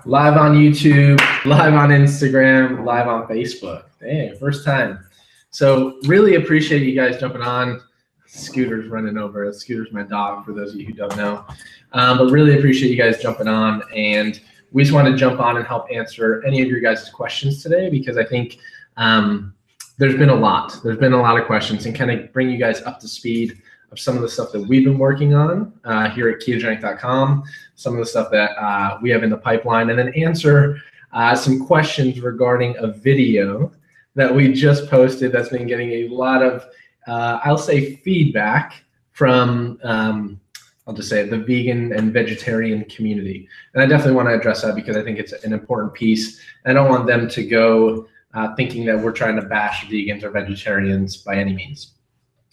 Live on YouTube, live on Instagram, live on Facebook. Dang, first time. So really appreciate you guys jumping on. Scooter's running over. Scooter's my dog, for those of you who don't know. But really appreciate you guys jumping on. And we just want to jump on and help answer any of your guys' questions today, because I think there's been a lot. There's been a lot of questions, and kind of bring you guys up to speed of some of the stuff that we've been working on here at ketogenic.com, some of the stuff that we have in the pipeline, and then answer some questions regarding a video that we just posted that's been getting a lot of, I'll say, feedback from, I'll just say it, the vegan and vegetarian community. And I definitely want to address that because I think it's an important piece. I don't want them to go thinking that we're trying to bash vegans or vegetarians by any means.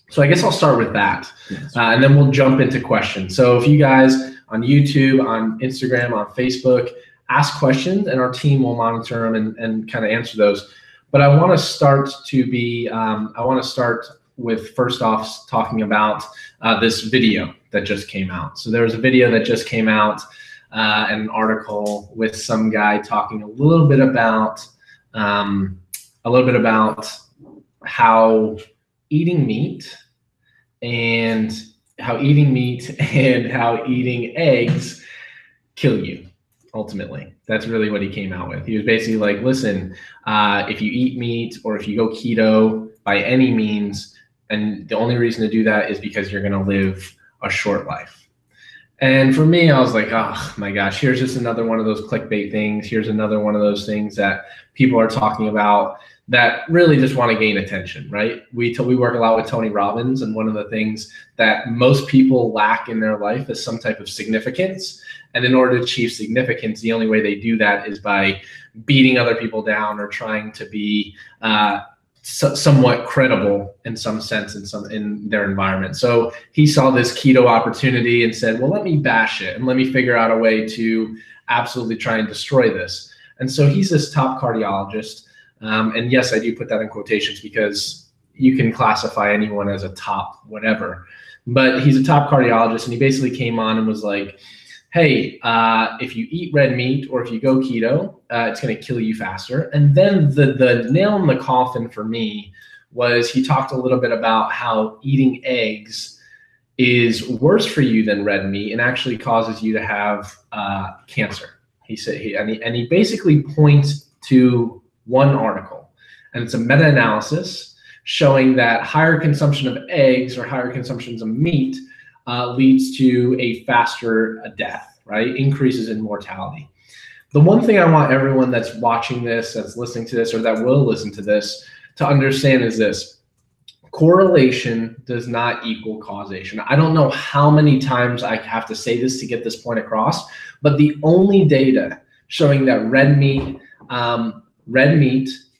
So I guess I'll start with that, and then we'll jump into questions. So if you guys on YouTube, on Instagram, on Facebook, ask questions, and our team will monitor them and kind of answer those. But I want to start with first off talking about this video that just came out. So there was a video that just came out, an article with some guy talking a little bit about how eating meat and how eating eggs kill you. Ultimately, that's really what he came out with. He was basically like, listen, if you eat meat or if you go keto by any means, and the only reason to do that is because you're going to live a short life. And for me, I was like, oh my gosh, here's just another one of those clickbait things. Here's another one of those things that people are talking about that really just want to gain attention, right? We work a lot with Tony Robbins, and one of the things that most people lack in their life is some type of significance. And in order to achieve significance, the only way they do that is by beating other people down or trying to be somewhat credible in some sense in their environment. So he saw this keto opportunity and said, well, let me bash it and let me figure out a way to absolutely try and destroy this. And so he's this top cardiologist. And yes, I do put that in quotations because you can classify anyone as a top whatever, but he's a top cardiologist, and he basically came on and was like, hey, if you eat red meat or if you go keto, it's going to kill you faster. And then the nail in the coffin for me was he talked a little bit about how eating eggs is worse for you than red meat and actually causes you to have cancer. He said, he basically points to one article, and it's a meta-analysis showing that higher consumption of eggs or higher consumptions of meat leads to a faster death, right? Increases in mortality. The one thing I want everyone that's watching this, that's listening to this, or that will listen to this to understand is this: correlation does not equal causation. I don't know how many times I have to say this to get this point across, but the only data showing that red meat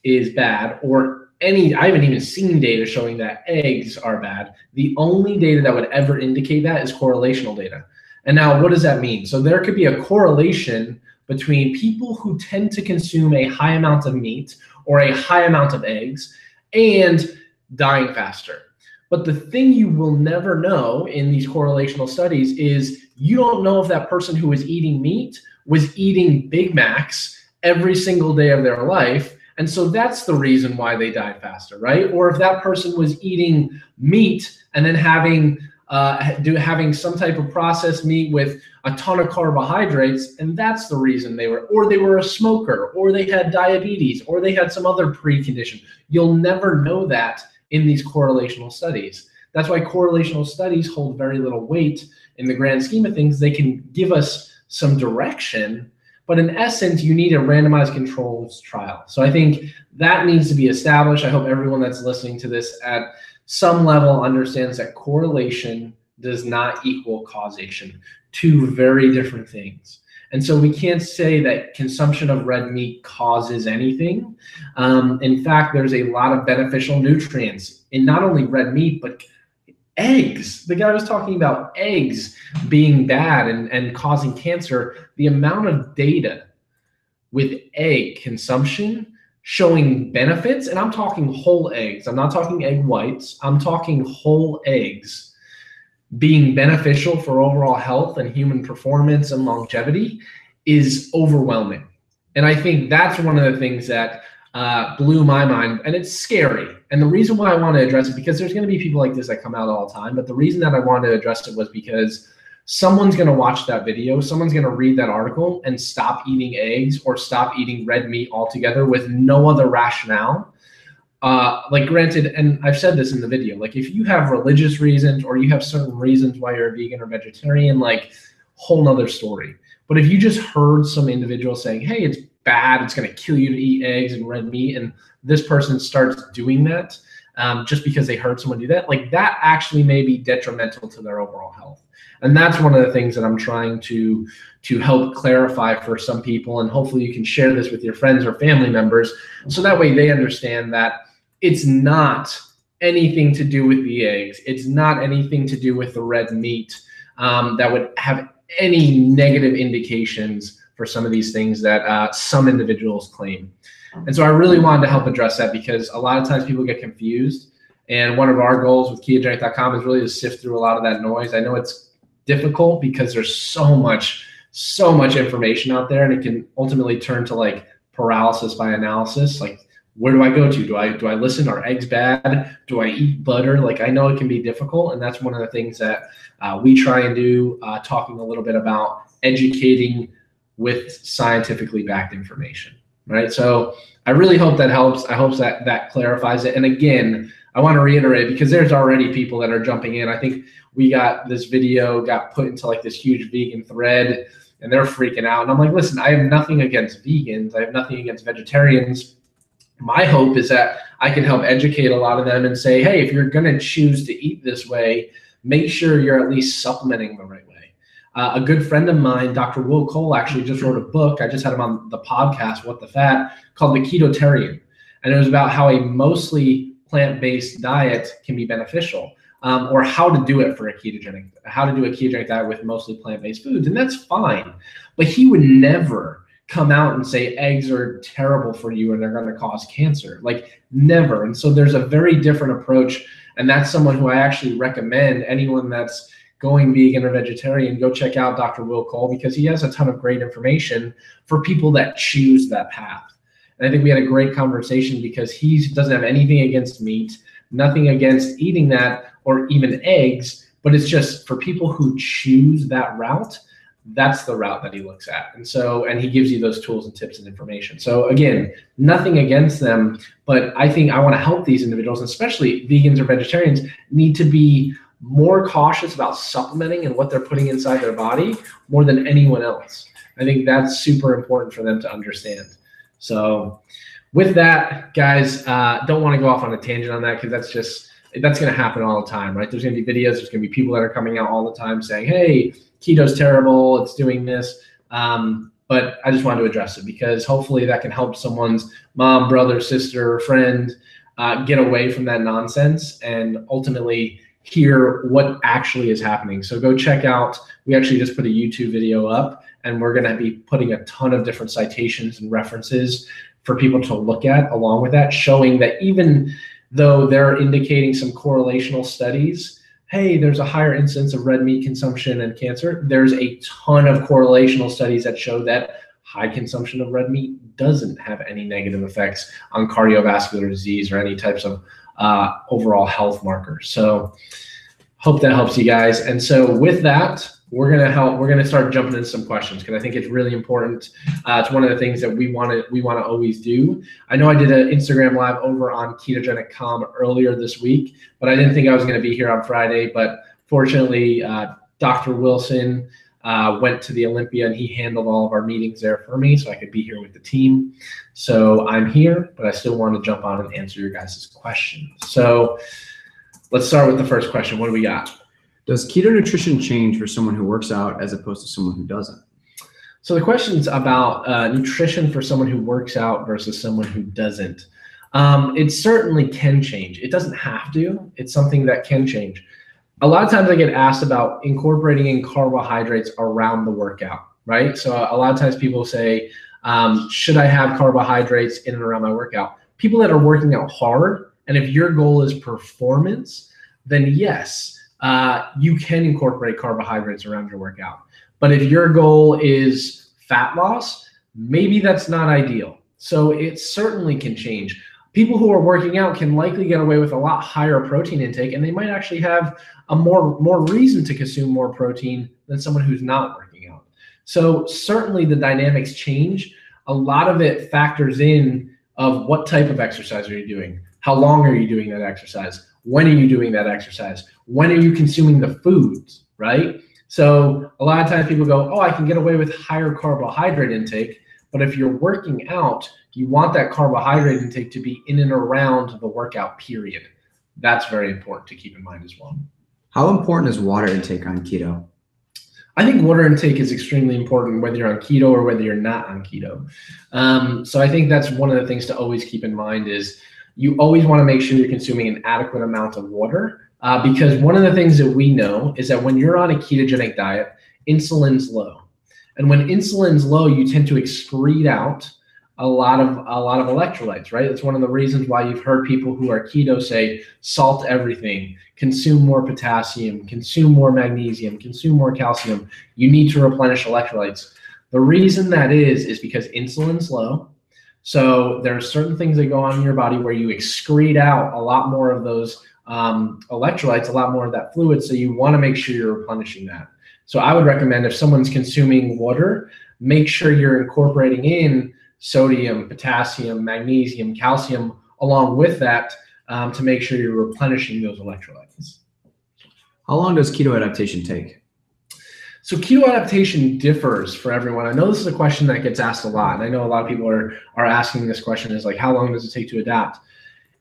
is bad, or I haven't even seen data showing that eggs are bad. The only data that would ever indicate that is correlational data. And now what does that mean? So there could be a correlation between people who tend to consume a high amount of meat or a high amount of eggs and dying faster. But the thing you will never know in these correlational studies is you don't know if that person who was eating meat was eating Big Macs every single day of their life, and so that's the reason why they died faster, right? Or if that person was eating meat and then having some type of processed meat with a ton of carbohydrates, and that's the reason they were a smoker, or they had diabetes, or they had some other precondition. You'll never know that in these correlational studies. That's why correlational studies hold very little weight in the grand scheme of things. They can give us some direction, but in essence, you need a randomized controls trial. So I think that needs to be established. I hope everyone that's listening to this at some level understands that correlation does not equal causation. Two very different things. And so we can't say that consumption of red meat causes anything. In fact, there's a lot of beneficial nutrients in not only red meat, but eggs. The guy was talking about eggs being bad and causing cancer. The amount of data with egg consumption showing benefits, and I'm talking whole eggs. I'm not talking egg whites. I'm talking whole eggs being beneficial for overall health and human performance and longevity is overwhelming. And I think that's one of the things that blew my mind, and it's scary. And the reason why I want to address it, because there's going to be people like this that come out all the time, but the reason that I wanted to address it was because someone's going to watch that video, someone's going to read that article and stop eating eggs or stop eating red meat altogether with no other rationale. Like granted, and I've said this in the video, like if you have religious reasons or you have certain reasons why you're a vegan or vegetarian, like whole nother story. But if you just heard some individual saying, hey, it's bad, it's going to kill you to eat eggs and red meat, and this person starts doing that just because they heard someone do that, like that actually may be detrimental to their overall health. And that's one of the things that I'm trying to help clarify for some people. And hopefully you can share this with your friends or family members so that way they understand that it's not anything to do with the eggs. It's not anything to do with the red meat that would have any negative indications for some of these things that some individuals claim. And so I really wanted to help address that because a lot of times people get confused. And one of our goals with ketogenic.com is really to sift through a lot of that noise. I know it's difficult because there's so much information out there, and it can ultimately turn to like paralysis by analysis. Like, where do I go to? Do I listen? Are eggs bad? Do I eat butter? Like, I know it can be difficult, and that's one of the things that we try and do, talking a little bit about educating with scientifically backed information, right? So I really hope that helps. I hope that clarifies it. And again, I want to reiterate, because there's already people that are jumping in. I think we got this video got put into like this huge vegan thread, and they're freaking out. And I'm like, listen, I have nothing against vegans. I have nothing against vegetarians. My hope is that I can help educate a lot of them and say, hey, if you're going to choose to eat this way, make sure you're at least supplementing the right way. A good friend of mine, Dr. Will Cole, actually just wrote a book. I just had him on the podcast, What the Fat, called The Ketotarian. And it was about how a mostly plant-based diet can be beneficial, or how to do it for a ketogenic diet with mostly plant-based foods. And that's fine. But he would never come out and say eggs are terrible for you and they're going to cause cancer. Like, never. And so there's a very different approach. And that's someone who I actually recommend anyone that's going vegan or vegetarian, go check out Dr. Will Cole, because he has a ton of great information for people that choose that path. And I think we had a great conversation because he doesn't have anything against meat, nothing against eating that or even eggs, but it's just for people who choose that route, that's the route that he looks at. And so, and he gives you those tools and tips and information. So again, nothing against them, but I think I want to help these individuals, especially vegans or vegetarians, need to be more cautious about supplementing and what they're putting inside their body more than anyone else. I think that's super important for them to understand. So with that, guys, don't want to go off on a tangent on that, because that's going to happen all the time, right? There's going to be videos, there's going to be people that are coming out all the time saying, hey, keto's terrible, it's doing this. But I just wanted to address it because hopefully that can help someone's mom, brother, sister, friend get away from that nonsense and ultimately hear what actually is happening. So go check out, we actually just put a YouTube video up, and we're going to be putting a ton of different citations and references for people to look at along with that, showing that even though they're indicating some correlational studies, hey, there's a higher incidence of red meat consumption and cancer, there's a ton of correlational studies that show that high consumption of red meat doesn't have any negative effects on cardiovascular disease or any types of overall health markers. So hope that helps you guys. And so with that, we're gonna start jumping into some questions, because I think it's really important. It's one of the things that we want to always do. I know I did an Instagram live over on Ketogenic.com earlier this week, but I didn't think I was going to be here on Friday. But fortunately, Dr. Wilson went to the Olympia, and he handled all of our meetings there for me, so I could be here with the team. So I'm here, but I still want to jump on and answer your guys' questions. So let's start with the first question. What do we got? Does keto nutrition change for someone who works out as opposed to someone who doesn't? So the question's about nutrition for someone who works out versus someone who doesn't. It certainly can change. It doesn't have to. It's something that can change. A lot of times I get asked about incorporating in carbohydrates around the workout, right? So a lot of times people say, should I have carbohydrates in and around my workout? People that are working out hard, and if your goal is performance, then yes, you can incorporate carbohydrates around your workout. But if your goal is fat loss, maybe that's not ideal. So it certainly can change. People who are working out can likely get away with a lot higher protein intake, and they might actually have a more reason to consume more protein than someone who's not working out. So certainly the dynamics change. A lot of it factors in of what type of exercise are you doing? How long are you doing that exercise? When are you doing that exercise? When are you consuming the foods, right? So a lot of times people go, oh, I can get away with higher carbohydrate intake. But if you're working out, you want that carbohydrate intake to be in and around the workout period. That's very important to keep in mind as well. How important is water intake on keto? I think water intake is extremely important whether you're on keto or whether you're not on keto. So I think that's one of the things to always keep in mind is you always want to make sure you're consuming an adequate amount of water because one of the things that we know is that when you're on a ketogenic diet, insulin's low. And when insulin's low, you tend to excrete out a lot of electrolytes, right? That's one of the reasons why you've heard people who are keto say, salt everything, consume more potassium, consume more magnesium, consume more calcium. You need to replenish electrolytes. The reason that is because insulin's low. So there are certain things that go on in your body where you excrete out a lot more of those electrolytes, a lot more of that fluid. So you want to make sure you're replenishing that. So I would recommend if someone's consuming water, make sure you're incorporating in sodium, potassium, magnesium, calcium, along with that to make sure you're replenishing those electrolytes. How long does keto adaptation take? So keto adaptation differs for everyone. I know this is a question that gets asked a lot, and I know a lot of people are asking this question is like, how long does it take to adapt?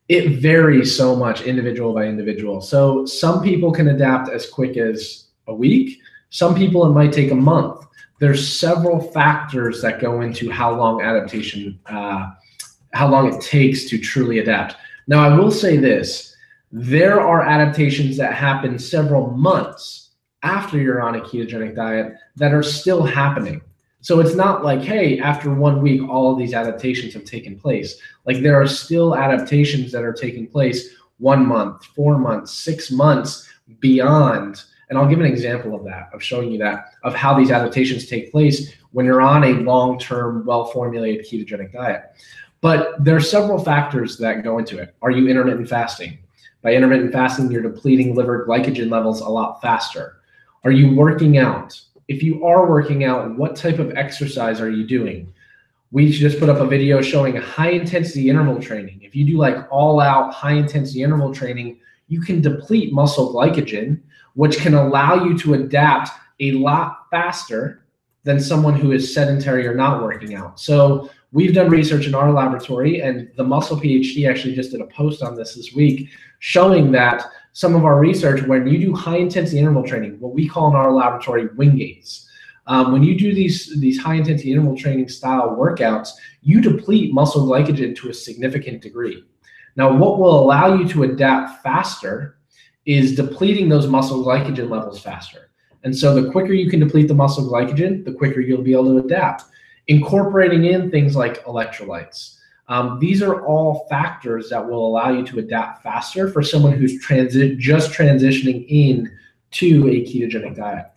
It varies so much individual by individual. So some people can adapt as quick as a week. Some people, it might take a month. There's several factors that go into how long adaptation, how long it takes to truly adapt. Now, I will say this, there are adaptations that happen several months after you're on a ketogenic diet that are still happening. So it's not like, hey, after 1 week, all of these adaptations have taken place. Like there are still adaptations that are taking place 1 month, 4 months, 6 months beyond. And I'll give an example of that, of showing you that, of how these adaptations take place when you're on a long-term, well-formulated ketogenic diet. But there are several factors that go into it. Are you intermittent fasting? By intermittent fasting, you're depleting liver glycogen levels a lot faster. Are you working out? If you are working out, what type of exercise are you doing? We just put up a video showing high-intensity interval training. If you do like all-out high-intensity interval training, you can deplete muscle glycogen, which can allow you to adapt a lot faster than someone who is sedentary or not working out. So we've done research in our laboratory, and the Muscle Ph.D. actually just did a post on this week showing that some of our research, when you do high-intensity interval training, what we call in our laboratory wing gates, when you do these high-intensity interval training style workouts, you deplete muscle glycogen to a significant degree. Now, what will allow you to adapt faster is depleting those muscle glycogen levels faster. And so the quicker you can deplete the muscle glycogen, the quicker you'll be able to adapt. Incorporating in things like electrolytes. These are all factors that will allow you to adapt faster for someone who's just transitioning in to a ketogenic diet.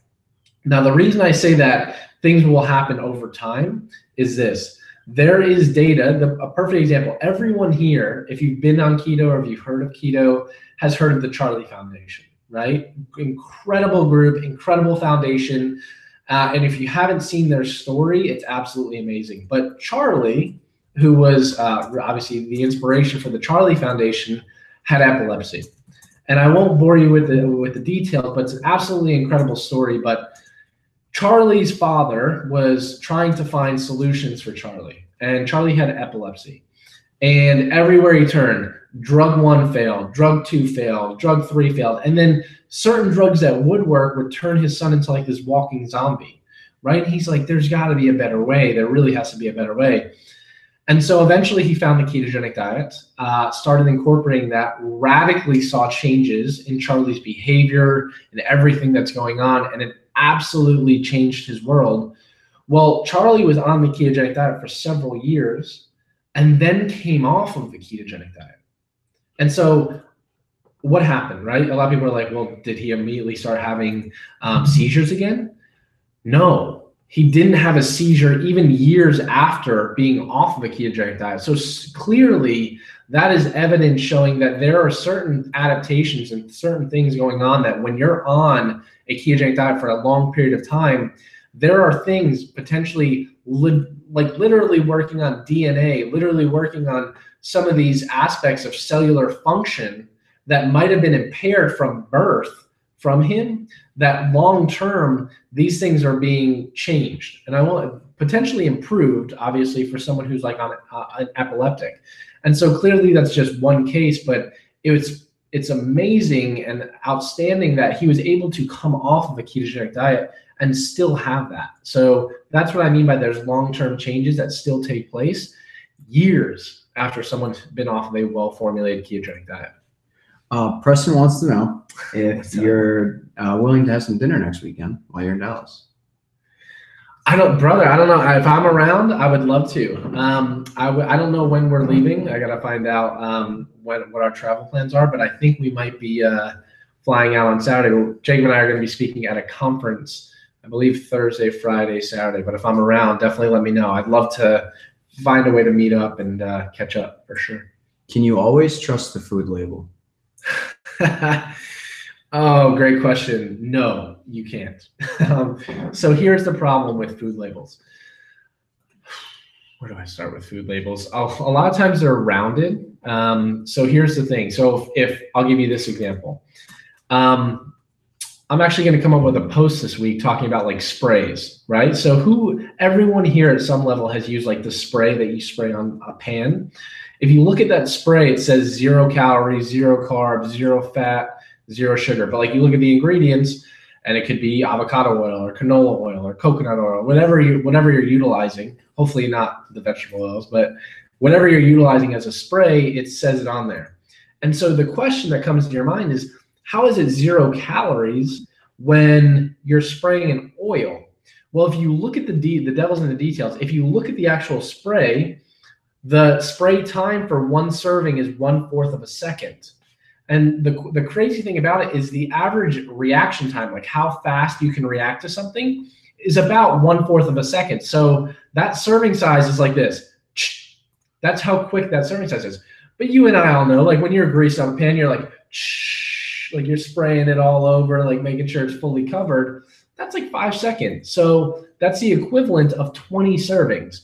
Now, the reason I say that things will happen over time is this. There is data, a perfect example. Everyone here, if you've been on keto or if you've heard of keto, has heard of the Charlie Foundation, right? Incredible group, incredible foundation. And if you haven't seen their story, it's absolutely amazing. But Charlie, who was obviously the inspiration for the Charlie Foundation, had epilepsy. And I won't bore you with the details, but it's an absolutely incredible story. But Charlie's father was trying to find solutions for Charlie, and Charlie had epilepsy. And everywhere he turned, drug 1 failed, drug 2 failed, drug 3 failed. And then certain drugs that would work would turn his son into like this walking zombie, right? He's like, there's got to be a better way. There really has to be a better way. And so eventually he found the ketogenic diet, started incorporating that, radically saw changes in Charlie's behavior and everything that's going on, and it absolutely changed his world. Well, Charlie was on the ketogenic diet for several years and then came off of the ketogenic diet. And so what happened, right? A lot of people are like, well, did he immediately start having seizures again? No. he didn't have a seizure even years after being off of a ketogenic diet. So clearly that is evidence showing that there are certain adaptations and certain things going on that when you're on a ketogenic diet for a long period of time, there are things potentially like literally working on DNA, literally working on some of these aspects of cellular function that might have been impaired from birth from him, that long term, these things are being changed. And I want potentially improved, obviously, for someone who's like on an epileptic. And so clearly that's just one case, but it's amazing and outstanding that he was able to come off of a ketogenic diet and still have that. So that's what I mean by there's long-term changes that still take place years after someone's been off of a well-formulated ketogenic diet. Preston wants to know if you're willing to have some dinner next weekend while you're in Dallas. I don't know. If I'm around, I would love to. I don't know when we're leaving. I got to find out what our travel plans are, but I think we might be flying out on Saturday. Jacob and I are going to be speaking at a conference, I believe Thursday, Friday, Saturday. But if I'm around, definitely let me know. I'd love to find a way to meet up and catch up for sure. Can you always trust the food label? Oh, great question. No, you can't. So here's the problem with food labels. Where do I start with food labels? A lot of times they're rounded. So here's the thing. So if I'll give you this example. I'm actually going to come up with a post this week talking about like sprays, right? So everyone here at some level has used like the spray that you spray on a pan. If you look at that spray, it says 0 calories, 0 carbs, 0 fat, 0 sugar. But like you look at the ingredients, and it could be avocado oil or canola oil or coconut oil, whatever you're utilizing. Hopefully not the vegetable oils, but whatever you're utilizing as a spray, it says it on there. And so the question that comes to your mind is, how is it 0 calories when you're spraying an oil? Well, if you look at the devil's in the details, if you look at the actual spray, the spray time for one serving is 1/4 of a second. And the crazy thing about it is the average reaction time, like how fast you can react to something, is about 1/4 of a second. So that serving size is like this. That's how quick that serving size is. But you and I all know, like when you're greased on a pan, you're like you're spraying it all over, like making sure it's fully covered. That's like 5 seconds. So that's the equivalent of 20 servings.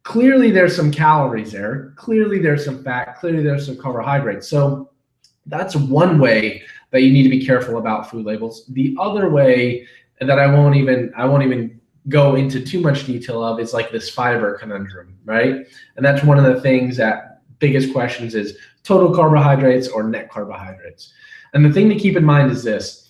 Clearly there's some calories there. Clearly there's some fat. Clearly there's some carbohydrates. So that's one way that you need to be careful about food labels. The other way that I won't even go into too much detail of is like this fiber conundrum, right? And that's one of the things that biggest questions is total carbohydrates or net carbohydrates. And the thing to keep in mind is this.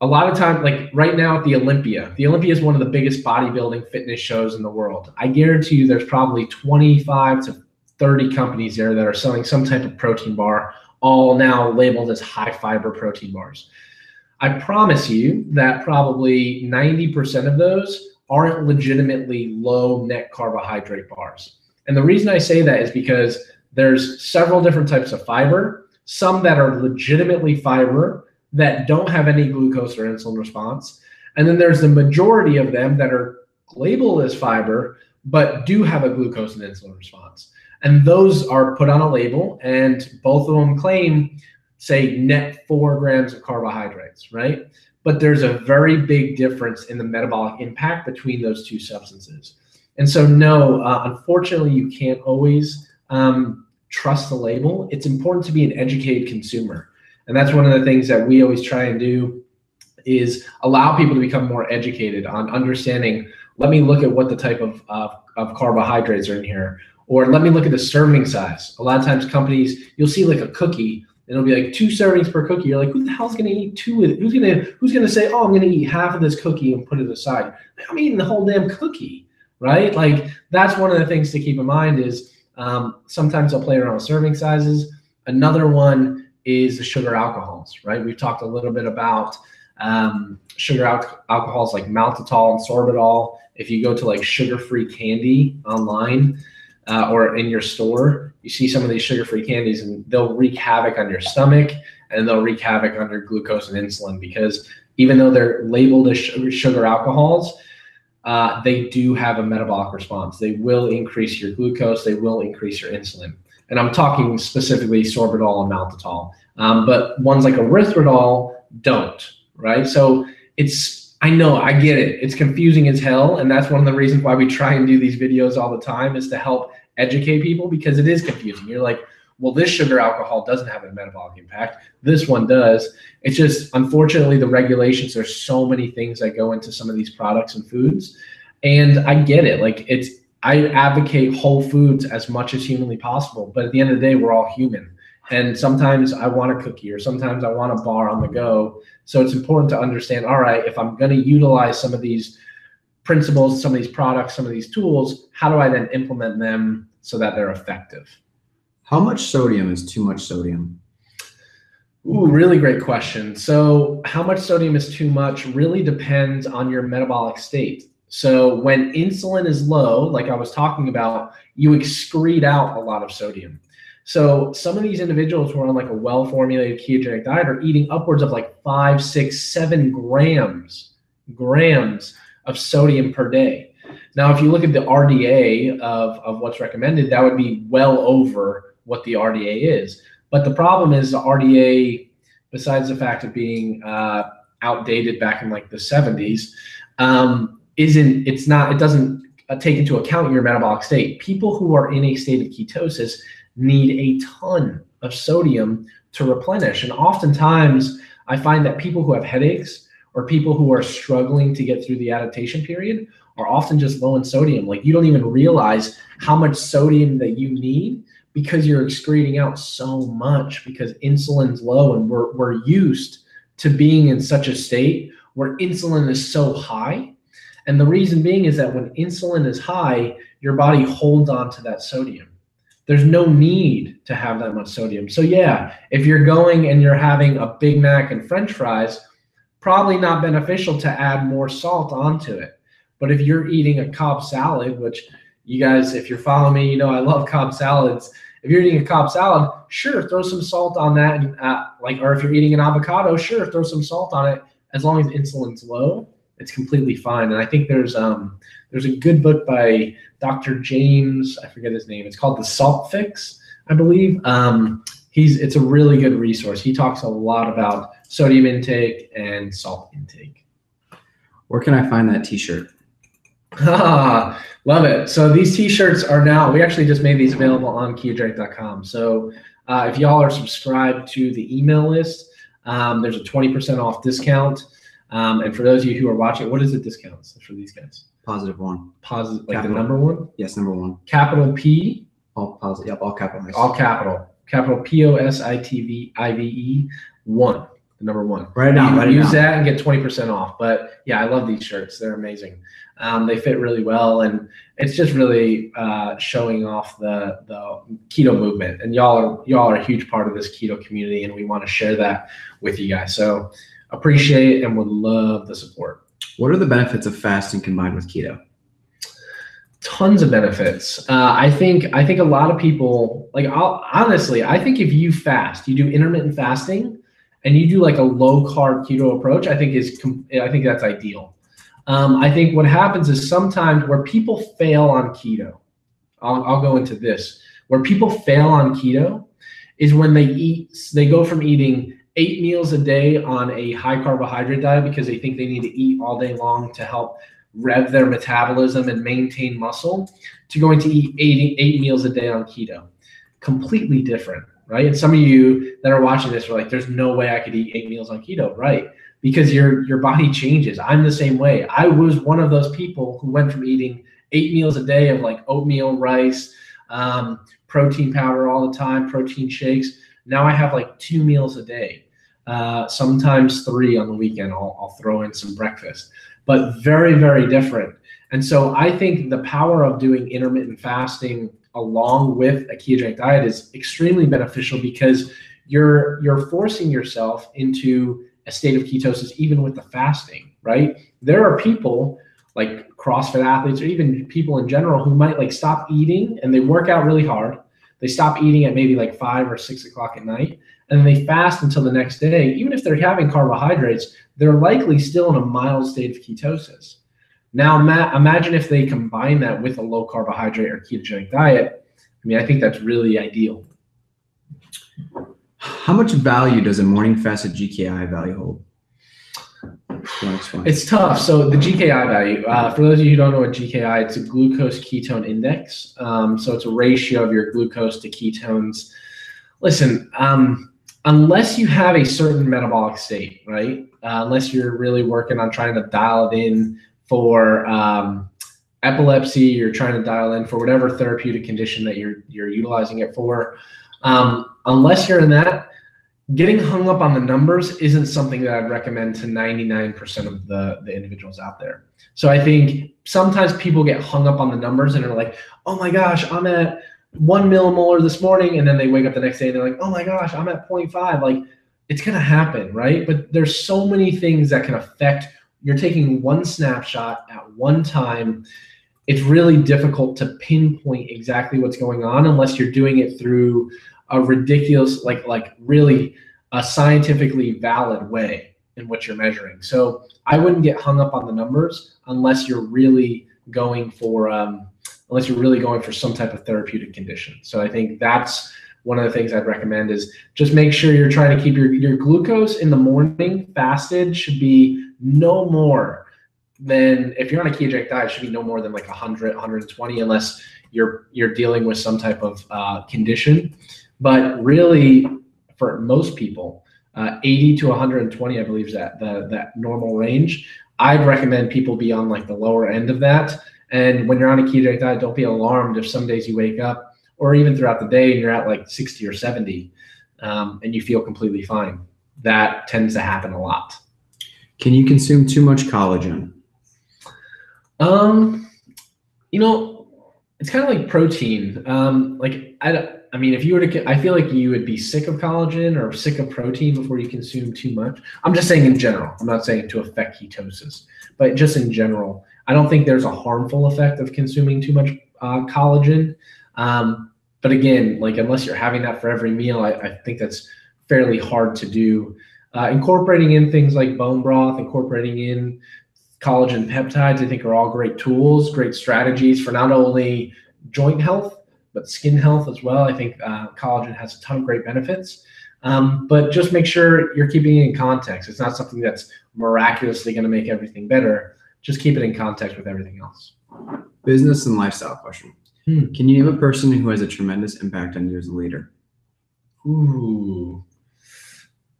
A lot of times, like right now at the Olympia is one of the biggest bodybuilding fitness shows in the world. I guarantee you there's probably 25 to 30 companies there that are selling some type of protein bar, all now labeled as high fiber protein bars. I promise you that probably 90% of those aren't legitimately low net carbohydrate bars. And the reason I say that is because there's several different types of fiber, some that are legitimately fiber that don't have any glucose or insulin response. And then there's the majority of them that are labeled as fiber, but do have a glucose and insulin response. And those are put on a label, and both of them claim, say, net 4 grams of carbohydrates, right? But there's a very big difference in the metabolic impact between those two substances. And so, no, unfortunately, you can't always trust the label. It's important to be an educated consumer. And that's one of the things that we always try and do is allow people to become more educated on understanding, let me look at what the type of carbohydrates are in here, or let me look at the serving size. A lot of times companies, you'll see like a cookie, and it'll be like 2 servings per cookie. You're like, who the hell's gonna eat 2 of it? Who's gonna say, oh, I'm gonna eat half of this cookie and put it aside? I'm eating the whole damn cookie, right? Like that's one of the things to keep in mind is sometimes they'll play around with serving sizes. Another one is the sugar alcohols, right? We've talked a little bit about sugar alcohols like maltitol and sorbitol. If you go to like sugar-free candy online or in your store, you see some of these sugar-free candies and they'll wreak havoc on your stomach and they'll wreak havoc on your glucose and insulin because even though they're labeled as sugar alcohols, they do have a metabolic response. They will increase your glucose. They will increase your insulin. And I'm talking specifically sorbitol and maltitol. But ones like erythritol don't, right? So I know, I get it. It's confusing as hell. And that's one of the reasons why we try and do these videos all the time, is to help educate people, because it is confusing. You're like, well, this sugar alcohol doesn't have a metabolic impact. This one does. It's just, unfortunately, the regulations, there's so many things that go into some of these products and foods. And I get it. Like, I advocate whole foods as much as humanly possible. But at the end of the day, we're all human. And sometimes I want a cookie, or sometimes I want a bar on the go. So it's important to understand, all right, if I'm going to utilize some of these principles, some of these products, some of these tools, how do I then implement them so that they're effective? How much sodium is too much sodium? Ooh, really great question. So how much sodium is too much really depends on your metabolic state. So when insulin is low, like I was talking about, you excrete out a lot of sodium. So some of these individuals who are on like a well-formulated ketogenic diet are eating upwards of like 5, 6, 7 grams of sodium per day. Now, if you look at the RDA of what's recommended, that would be well over what the RDA is. But the problem is the RDA, besides the fact of being outdated back in like the 70s, it doesn't take into account your metabolic state. People who are in a state of ketosis need a ton of sodium to replenish. And oftentimes I find that people who have headaches or people who are struggling to get through the adaptation period are often just low in sodium. Like, you don't even realize how much sodium that you need because you're excreting out so much, because insulin's low, and we're used to being in such a state where insulin is so high. And the reason being is that when insulin is high, your body holds on to that sodium. There's no need to have that much sodium. So yeah, if you're going and you're having a Big Mac and French fries, probably not beneficial to add more salt onto it. But if you're eating a Cobb salad, which you guys, if you're following me, you know I love Cobb salads. If you're eating a Cobb salad, sure, throw some salt on that. And or if you're eating an avocado, sure, throw some salt on it. As long as insulin's low, it's completely fine. And I think there's a good book by Dr. James, I forget his name. It's called The Salt Fix, I believe. It's a really good resource. He talks a lot about sodium intake and salt intake. Where can I find that t-shirt? Love it. So these t-shirts are now, we actually just made these available on ketogenic.com. So if y'all are subscribed to the email list, there's a 20% off discount. And for those of you who are watching, what is the discount for these guys? +1. Positive, like capital. the number one? Yes, number 1. Capital P? All positive. Yep, all capitalized. All capital. Capital POSITVIVE 1. The number 1. Right now. Use that and get 20% off. But yeah, I love these shirts. They're amazing. They fit really well, and it's just really showing off the keto movement. And y'all are a huge part of this keto community, and we want to share that with you guys. So appreciate it and would love the support. What are the benefits of fasting combined with keto? Tons of benefits. I think a lot of people, like, honestly, I think if you fast, you do intermittent fasting, and you do like a low carb keto approach, I think that's ideal. I think what happens is sometimes where people fail on keto, I'll go into this, where people fail on keto is when they go from eating 8 meals a day on a high carbohydrate diet because they think they need to eat all day long to help rev their metabolism and maintain muscle, to going to eat 8 meals a day on keto. Completely different, right? And some of you that are watching this are like, there's no way I could eat 8 meals on keto, right? Because your body changes. I'm the same way. I was one of those people who went from eating 8 meals a day of like oatmeal, rice, protein powder all the time, protein shakes. Now I have like 2 meals a day. Sometimes 3 on the weekend. I'll throw in some breakfast, but very, very different. And so I think the power of doing intermittent fasting along with a ketogenic diet is extremely beneficial, because you're forcing yourself into a state of ketosis even with the fasting, right? There are people like CrossFit athletes, or even people in general, who might like stop eating and they work out really hard. They stop eating at maybe like 5 or 6 o'clock at night, and then they fast until the next day. Even if they're having carbohydrates, they're likely still in a mild state of ketosis. Now, imagine if they combine that with a low carbohydrate or ketogenic diet. I mean, I think that's really ideal. How much value does a morning fasted GKI value hold? It's tough. So the GKI value, for those of you who don't know what GKI, it's a glucose ketone index. So it's a ratio of your glucose to ketones. Listen, unless you have a certain metabolic state, right? Unless you're really working on trying to dial it in for epilepsy, you're trying to dial in for whatever therapeutic condition that you're utilizing it for. Unless you're in that, getting hung up on the numbers isn't something that I'd recommend to 99% of the individuals out there. So I think sometimes people get hung up on the numbers and are like, oh my gosh, I'm at 1 millimolar this morning. And then they wake up the next day and they're like, oh my gosh, I'm at 0.5. Like, it's going to happen, right? But there's so many things that can affect. You're taking one snapshot at one time. It's really difficult to pinpoint exactly what's going on unless you're doing it through a ridiculous, like really a scientifically valid way in what you're measuring. So I wouldn't get hung up on the numbers unless you're really going for some type of therapeutic condition. So I think that's one of the things I'd recommend is just make sure you're trying to keep your glucose in the morning fasted should be no more than, if you're on a ketogenic diet, it should be no more than like 100, 120, unless you're dealing with some type of condition. But really, for most people, 80 to 120, I believe, is that normal range. I'd recommend people be on like the lower end of that. And when you're on a ketogenic diet, don't be alarmed if some days you wake up, or even throughout the day, and you're at like 60 or 70, and you feel completely fine. That tends to happen a lot. Can you consume too much collagen? It's kind of like protein. I mean, if you were to, I feel like you would be sick of collagen or sick of protein before you consume too much. I'm just saying in general. I'm not saying to affect ketosis, but just in general, I don't think there's a harmful effect of consuming too much collagen. But again, like unless you're having that for every meal, I think that's fairly hard to do. Incorporating in things like bone broth, incorporating in collagen peptides, I think are all great tools, great strategies for not only joint health, but skin health as well. I think collagen has a ton of great benefits, but just make sure you're keeping it in context. It's not something that's miraculously going to make everything better. Just keep it in context with everything else. Business and lifestyle question. Can you name a person who has a tremendous impact on you as a leader? Ooh,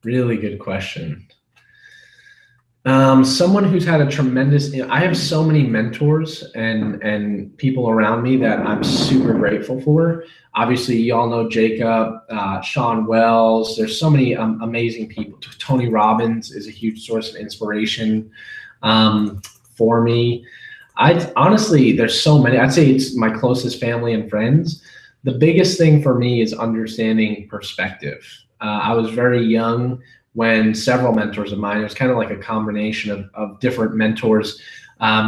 really good question. Someone who's had a tremendous, I have so many mentors and people around me that I'm super grateful for. Obviously, you all know Jacob, Sean Wells. There's so many amazing people. Tony Robbins is a huge source of inspiration for me. Honestly, there's so many. I'd say it's my closest family and friends. The biggest thing for me is understanding perspective. I was very young when several mentors of mine, it was kind of like a combination of different mentors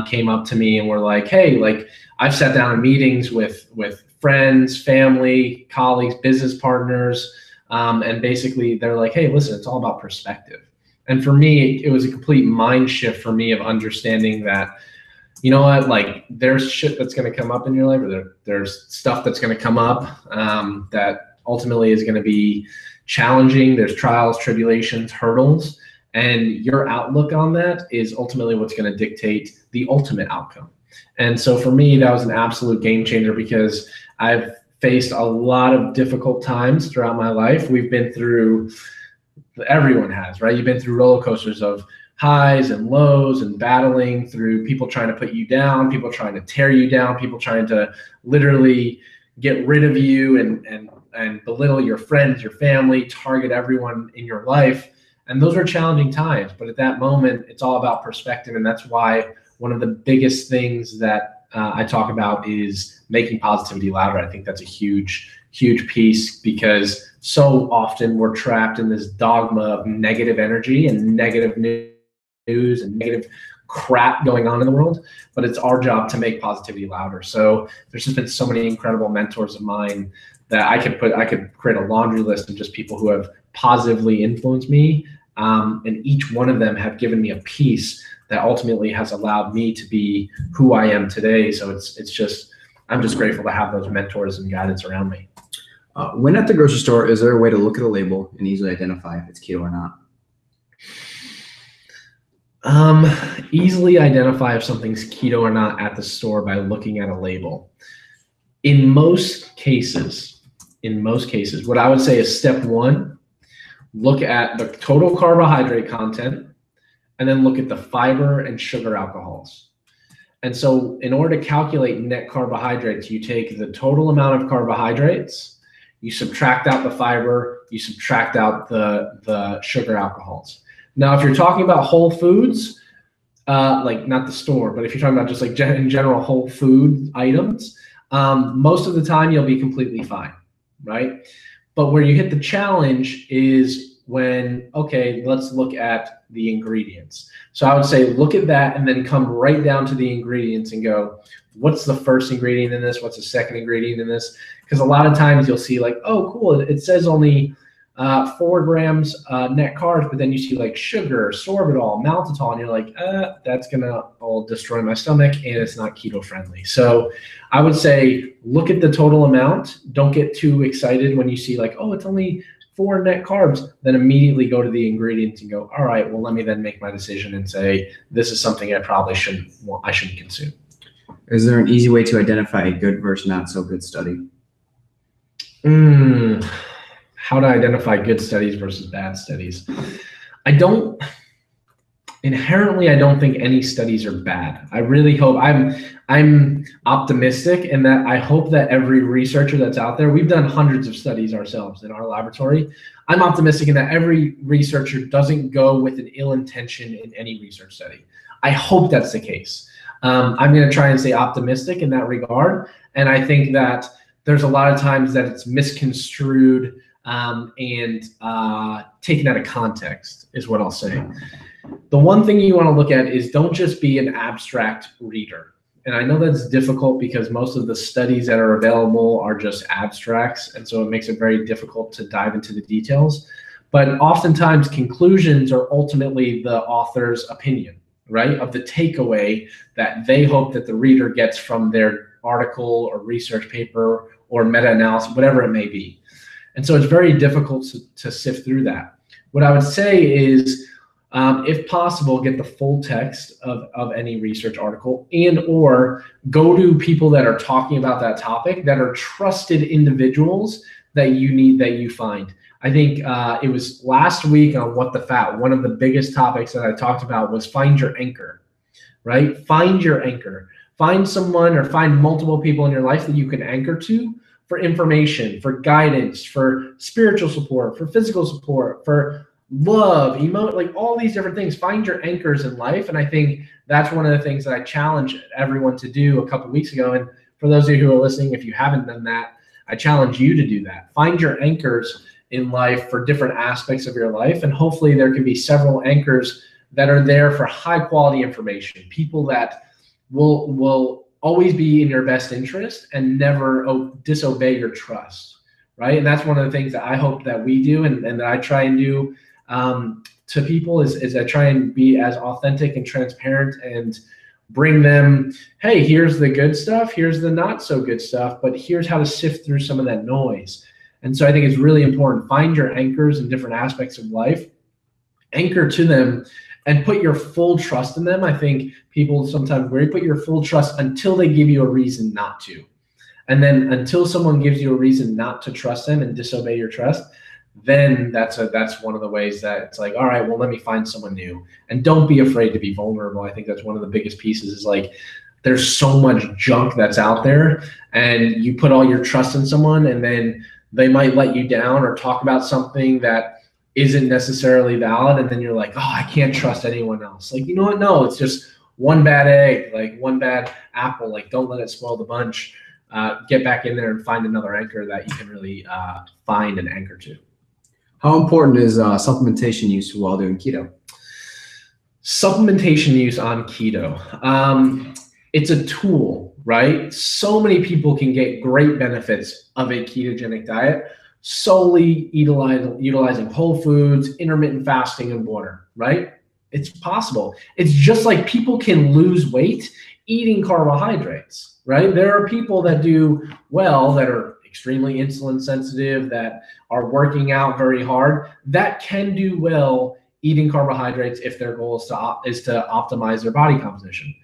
came up to me and were like, hey, like I've sat down in meetings with friends, family, colleagues, business partners, and basically they're like, hey, listen, it's all about perspective. And for me, it was a complete mind shift for me of understanding that, you know what, like there's shit that's going to come up in your life, or there's stuff that's going to come up that ultimately is going to be challenging. There's trials, tribulations, hurdles, and your outlook on that is ultimately what's going to dictate the ultimate outcome. And so for me, that was an absolute game changer because I've faced a lot of difficult times throughout my life. We've been through, everyone has, right? You've been through roller coasters of highs and lows and battling through people trying to put you down, people trying to tear you down, people trying to literally get rid of you and belittle your friends, your family, target everyone in your life. And those are challenging times. But at that moment, it's all about perspective. And that's why one of the biggest things that I talk about is making positivity louder. I think that's a huge, huge piece because so often we're trapped in this dogma of negative energy and negative news and negative crap going on in the world, but it's our job to make positivity louder. So there's just been so many incredible mentors of mine that I could create a laundry list of just people who have positively influenced me. And each one of them have given me a piece that ultimately has allowed me to be who I am today. So I'm just grateful to have those mentors and guidance around me. When at the grocery store, is there a way to look at a label and easily identify if it's keto or not? Easily identify if something's keto or not at the store by looking at a label. In most cases, what I would say is step one, look at the total carbohydrate content, and then look at the fiber and sugar alcohols. And so in order to calculate net carbohydrates, you take the total amount of carbohydrates, you subtract out the fiber, you subtract out the sugar alcohols. Now, if you're talking about whole foods, like not the store, but if you're talking about just like in general whole food items, most of the time you'll be completely fine, right? But where you hit the challenge is when, okay, let's look at the ingredients. So I would say look at that and then come right down to the ingredients and go, what's the first ingredient in this? What's the second ingredient in this? Because a lot of times you'll see like, oh, cool, it says only 4 grams net carbs, but then you see like sugar, sorbitol, maltitol, and you're like, that's gonna all destroy my stomach and it's not keto friendly. So I would say look at the total amount. Don't get too excited when you see like, oh, it's only 4 net carbs. Then immediately go to the ingredients and go, all right, well, let me then make my decision and say this is something I probably shouldn't consume. Is there an easy way to identify a good versus not so good study? How to identify good studies versus bad studies. Inherently, I don't think any studies are bad. I really hope, I'm optimistic in that I hope that every researcher that's out there, we've done hundreds of studies ourselves in our laboratory. I'm optimistic in that every researcher doesn't go with an ill intention in any research study. I hope that's the case. I'm going to try and stay optimistic in that regard. And I think that there's a lot of times that it's misconstrued and taken out of context is what I'll say. The one thing you want to look at is don't just be an abstract reader. And I know that's difficult because most of the studies that are available are just abstracts. And so it makes it very difficult to dive into the details. But oftentimes conclusions are ultimately the author's opinion, right? Of the takeaway that they hope that the reader gets from their article or research paper or meta-analysis, whatever it may be. And so it's very difficult to sift through that. What I would say is, if possible, get the full text of any research article and or go to people that are talking about that topic that are trusted individuals that you find. I think it was last week on What the Fat, one of the biggest topics that I talked about was find your anchor, right? Find your anchor. Find someone or find multiple people in your life that you can anchor to for information, for guidance, for spiritual support, for physical support, for love, like all these different things. Find your anchors in life. And I think that's one of the things that I challenge everyone to do a couple of weeks ago. And for those of you who are listening, if you haven't done that, I challenge you to do that. Find your anchors in life for different aspects of your life. And hopefully there can be several anchors that are there for high quality information, people that will always be in your best interest and never disobey your trust, right? And that's one of the things that I hope that we do and that I try and do to people is I try and be as authentic and transparent and bring them, hey, here's the good stuff, here's the not so good stuff, but here's how to sift through some of that noise. And so I think it's really important. Find your anchors in different aspects of life, anchor to them, and put your full trust in them. I think people sometimes put your full trust until they give you a reason not to. And then until someone gives you a reason not to trust them and disobey your trust, then that's one of the ways that it's like, all right, well, let me find someone new. And don't be afraid to be vulnerable. I think that's one of the biggest pieces is like, there's so much junk that's out there and you put all your trust in someone and then they might let you down or talk about something that isn't necessarily valid. And then you're like, oh, I can't trust anyone else. Like, you know what? No, it's just one bad egg, like one bad apple. Like, don't let it spoil the bunch. Get back in there and find another anchor that you can really find and anchor to. How important is supplementation use while doing keto? Supplementation use on keto. It's a tool, right? So many people can get great benefits of a ketogenic diet solely utilizing whole foods, intermittent fasting, and water, right? It's possible. It's just like people can lose weight eating carbohydrates, right? There are people that do well, that are extremely insulin sensitive, that are working out very hard, that can do well eating carbohydrates if their goal is to optimize their body composition.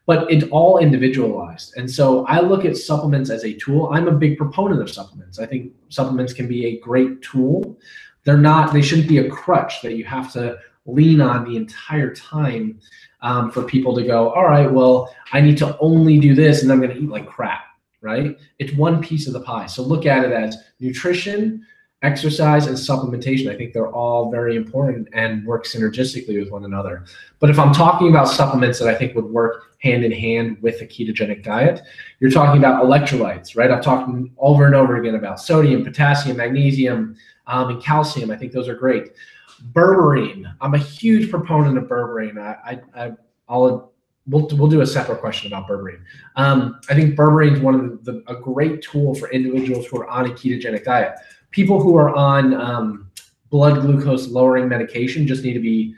But it's all individualized. And so I look at supplements as a tool. I'm a big proponent of supplements. I think supplements can be a great tool. They shouldn't be a crutch that you have to lean on the entire time for people to go, all right, well, I need to only do this and I'm going to eat like crap, right? It's one piece of the pie. So look at it as nutrition, exercise, and supplementation. I think they're all very important and work synergistically with one another. But if I'm talking about supplements that I think would work hand in hand with a ketogenic diet, you're talking about electrolytes, right? I've talked over and over again about sodium, potassium, magnesium, and calcium. I think those are great. Berberine. I'm a huge proponent of berberine. We'll do a separate question about berberine. I think berberine is one of a great tool for individuals who are on a ketogenic diet. People who are on blood glucose lowering medication just need to be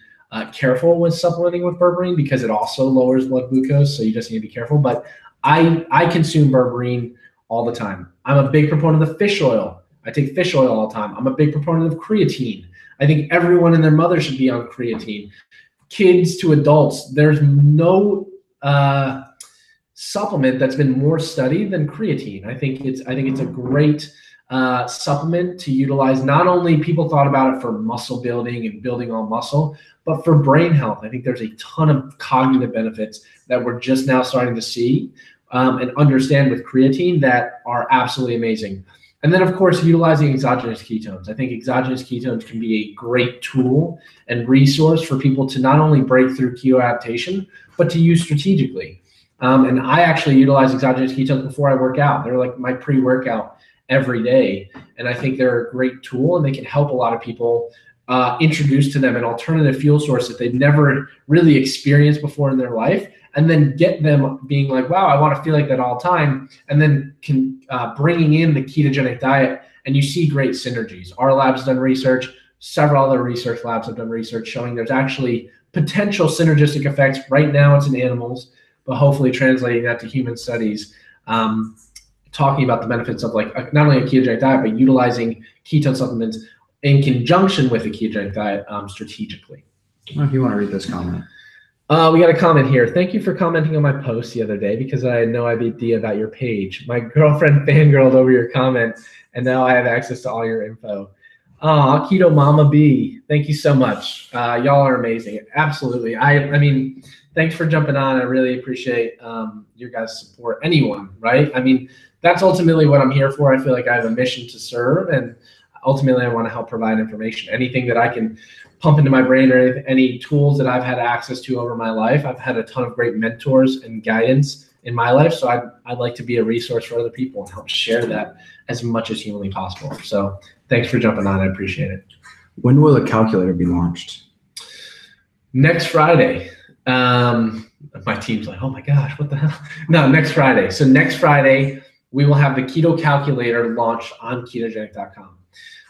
careful with supplementing with berberine because it also lowers blood glucose. So you just need to be careful. But I consume berberine all the time. I'm a big proponent of fish oil. I take fish oil all the time. I'm a big proponent of creatine. I think everyone and their mother should be on creatine. Kids to adults, there's no supplement that's been more studied than creatine. I think it's a great supplement to utilize. Not only people thought about it for muscle building and building all muscle, but for brain health. I think there's a ton of cognitive benefits that we're just now starting to see and understand with creatine that are absolutely amazing. And then, of course, utilizing exogenous ketones. I think exogenous ketones can be a great tool and resource for people to not only break through keto adaptation, but to use strategically. And I actually utilize exogenous ketones before I work out. They're like my pre-workout every day. And I think they're a great tool, and they can help a lot of people introduce to them an alternative fuel source that they've never really experienced before in their life, and then get them being like, wow, I want to feel like that all the time, and then bringing in the ketogenic diet, and you see great synergies. Our lab's done research. Several other research labs have done research showing there's actually potential synergistic effects. Right now it's in animals, but hopefully translating that to human studies, talking about the benefits of like not only a ketogenic diet, but utilizing ketone supplements in conjunction with a ketogenic diet strategically. If you want to read this comment. We got a comment here. Thank you for commenting on my post the other day because I had no idea about your page. My girlfriend fangirled over your comment, and now I have access to all your info. Keto Mama B, thank you so much. Y'all are amazing. Absolutely. I mean, thanks for jumping on. I really appreciate your guys' support. Anyone, right? I mean, that's ultimately what I'm here for. I feel like I have a mission to serve, and ultimately I want to help provide information. Anything that I can pump into my brain, or any tools that I've had access to over my life. I've had a ton of great mentors and guidance in my life, so I'd like to be a resource for other people and help share that as much as humanly possible. So thanks for jumping on. I appreciate it. When will the calculator be launched? Next Friday. My team's like, oh my gosh, what the hell? No, next Friday. So next Friday, we will have the Keto Calculator launched on ketogenic.com.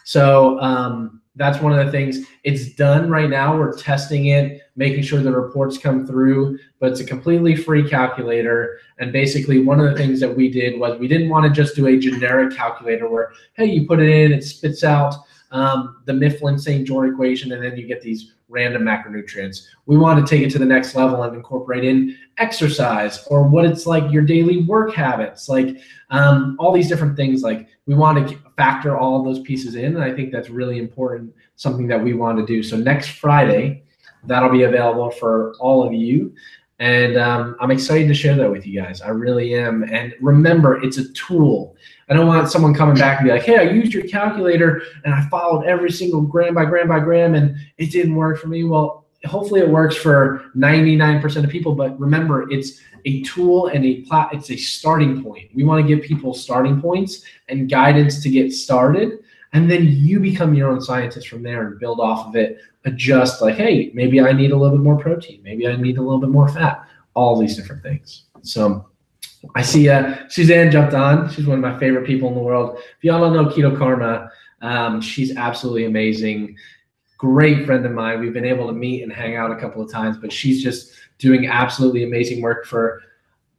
So that's one of the things. It's done right now. We're testing it, making sure the reports come through, but it's a completely free calculator. And basically one of the things that we did was we didn't want to just do a generic calculator where, hey, you put it in, it spits out the Mifflin-St. George equation, and then you get these random macronutrients. We want to take it to the next level and incorporate in exercise, or what it's like your daily work habits, like all these different things. Like we want to factor all of those pieces in, and I think that's really important, something that we want to do. So next Friday, that'll be available for all of you, and I'm excited to share that with you guys. I really am. And remember, it's a tool. I don't want someone coming back and be like, hey, I used your calculator and I followed every single gram by gram by gram and it didn't work for me. Well, hopefully it works for 99% of people, but remember, it's a tool and it's a starting point. We want to give people starting points and guidance to get started, and then you become your own scientist from there and build off of it, adjust like, hey, maybe I need a little bit more protein, maybe I need a little bit more fat, all these different things. So I see Suzanne jumped on. She's one of my favorite people in the world. If y'all don't know Keto Karma, she's absolutely amazing. great friend of mine. We've been able to meet and hang out a couple of times, but she's just doing absolutely amazing work for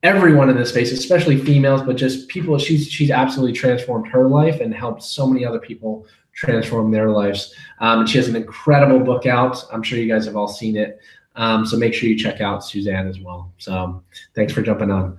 everyone in this space, especially females, but just people. She's absolutely transformed her life and helped so many other people transform their lives. And she has an incredible book out. I'm sure you guys have all seen it. So make sure you check out Suzanne as well. So thanks for jumping on.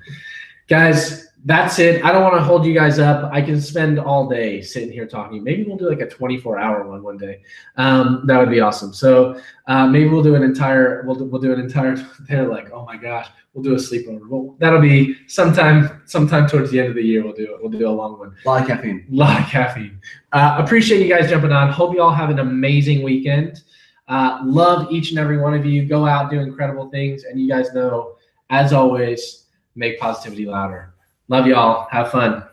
Guys, that's it. I don't want to hold you guys up. I can spend all day sitting here talking. Maybe we'll do like a 24-hour one day. That would be awesome. So maybe we'll do an entire, they're like, oh my gosh, we'll do a sleepover. Well, that'll be sometime towards the end of the year. We'll do a long one. A lot of caffeine. Appreciate you guys jumping on. Hope you all have an amazing weekend. Love each and every one of you. Go out, do incredible things. And you guys know, as always, make positivity louder. Love y'all. Have fun.